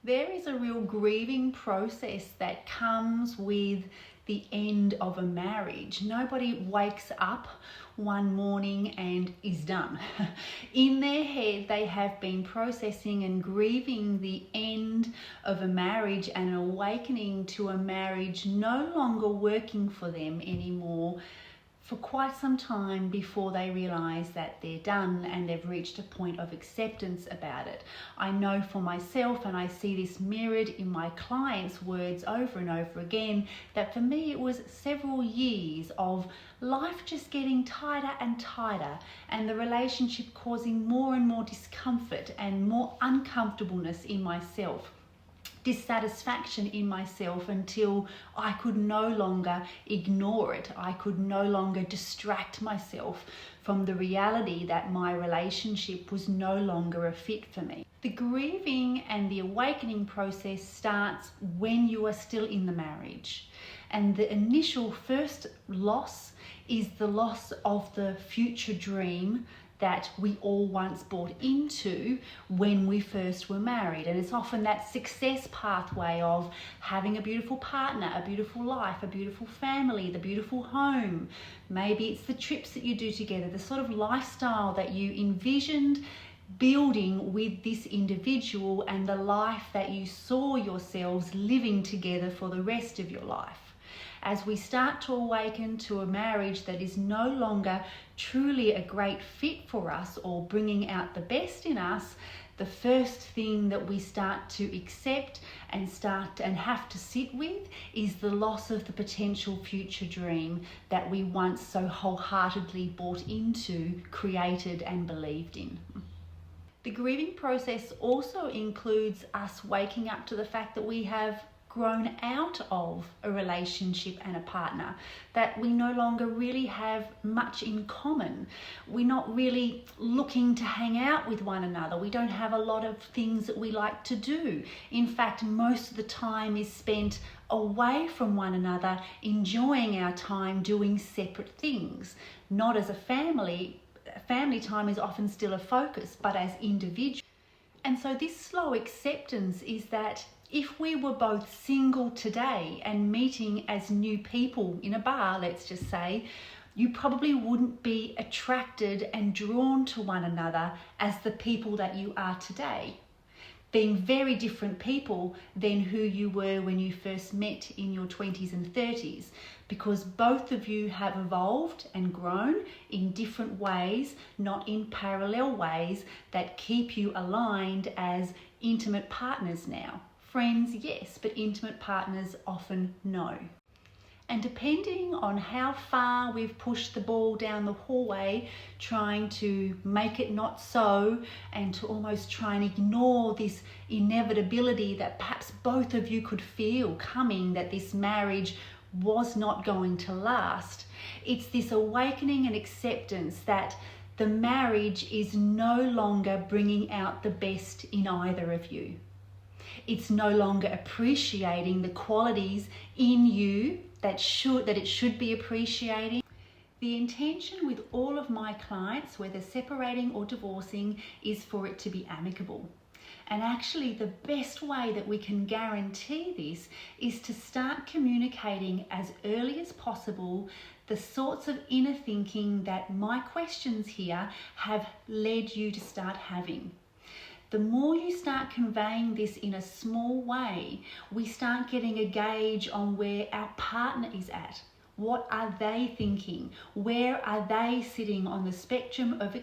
There is a real grieving process that comes with the end of a marriage. Nobody wakes up one morning and is done. In their head, they have been processing and grieving the end of a marriage and awakening to a marriage no longer working for them anymore for quite some time before they realize that they're done and they've reached a point of acceptance about it. I know for myself, and I see this mirrored in my clients' words over and over again, that for me it was several years of life just getting tighter and tighter, and the relationship causing more and more discomfort and more uncomfortableness in myself, dissatisfaction in myself, until I could no longer ignore it. I could no longer distract myself from the reality that my relationship was no longer a fit for me. The grieving and the awakening process starts when you are still in the marriage. And the initial first loss is the loss of the future dream that we all once bought into when we first were married. And it's often that success pathway of having a beautiful partner, a beautiful life, a beautiful family, the beautiful home. Maybe it's the trips that you do together, the sort of lifestyle that you envisioned building with this individual, and the life that you saw yourselves living together for the rest of your life. As we start to awaken to a marriage that is no longer truly a great fit for us or bringing out the best in us, the first thing that we start to accept and have to sit with is the loss of the potential future dream that we once so wholeheartedly bought into, created and believed in. The grieving process also includes us waking up to the fact that we have grown out of a relationship and a partner, that we no longer really have much in common. We're not really looking to hang out with one another. We don't have a lot of things that we like to do. In fact, most of the time is spent away from one another, enjoying our time doing separate things. Not as a family. Family time is often still a focus, but as individuals. And so this slow acceptance is that if we were both single today and meeting as new people in a bar, let's just say, you probably wouldn't be attracted and drawn to one another as the people that you are today, being very different people than who you were when you first met in your 20s and 30s, because both of you have evolved and grown in different ways, not in parallel ways that keep you aligned as intimate partners now. Friends, yes, but intimate partners often no. And depending on how far we've pushed the ball down the hallway, trying to make it not so, and to almost try and ignore this inevitability that perhaps both of you could feel coming, that this marriage was not going to last, it's this awakening and acceptance that the marriage is no longer bringing out the best in either of you. It's no longer appreciating the qualities in you that it should be appreciating. The intention with all of my clients, whether separating or divorcing, is for it to be amicable. And actually, the best way that we can guarantee this is to start communicating as early as possible the sorts of inner thinking that my questions here have led you to start having. The more you start conveying this in a small way, we start getting a gauge on where our partner is at. What are they thinking? Where are they sitting on the spectrum of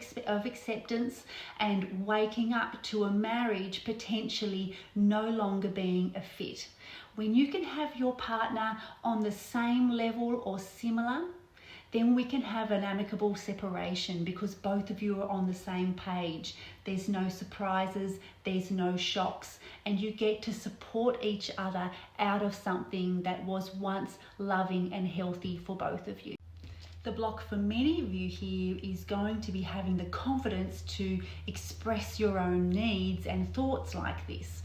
acceptance and waking up to a marriage potentially no longer being a fit? When you can have your partner on the same level or similar, then we can have an amicable separation because both of you are on the same page. There's no surprises, there's no shocks, and you get to support each other out of something that was once loving and healthy for both of you. The block for many of you here is going to be having the confidence to express your own needs and thoughts like this.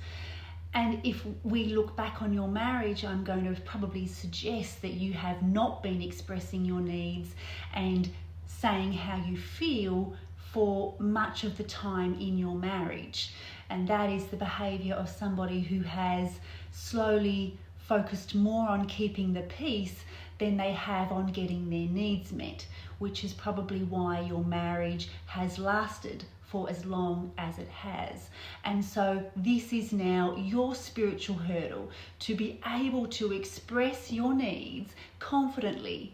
And if we look back on your marriage, I'm going to probably suggest that you have not been expressing your needs and saying how you feel for much of the time in your marriage. And that is the behavior of somebody who has slowly focused more on keeping the peace than they have on getting their needs met, which is probably why your marriage has lasted for as long as it has. And so this is now your spiritual hurdle to be able to express your needs confidently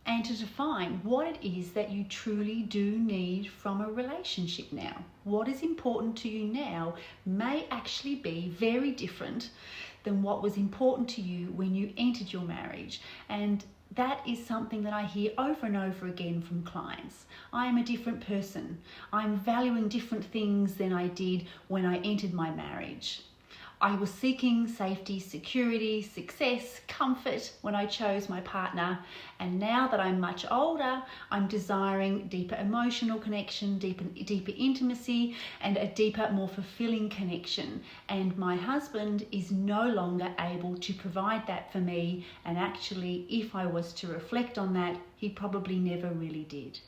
and to define what it is that you truly do need from a relationship now. What is important to you now may actually be very different than what was important to you when you entered your marriage. And that is something that I hear over and over again from clients. I am a different person. I'm valuing different things than I did when I entered my marriage. I was seeking safety, security, success, comfort when I chose my partner. And now that I'm much older, I'm desiring deeper emotional connection, deeper intimacy, and a deeper, more fulfilling connection. And my husband is no longer able to provide that for me. And actually, if I was to reflect on that, he probably never really did.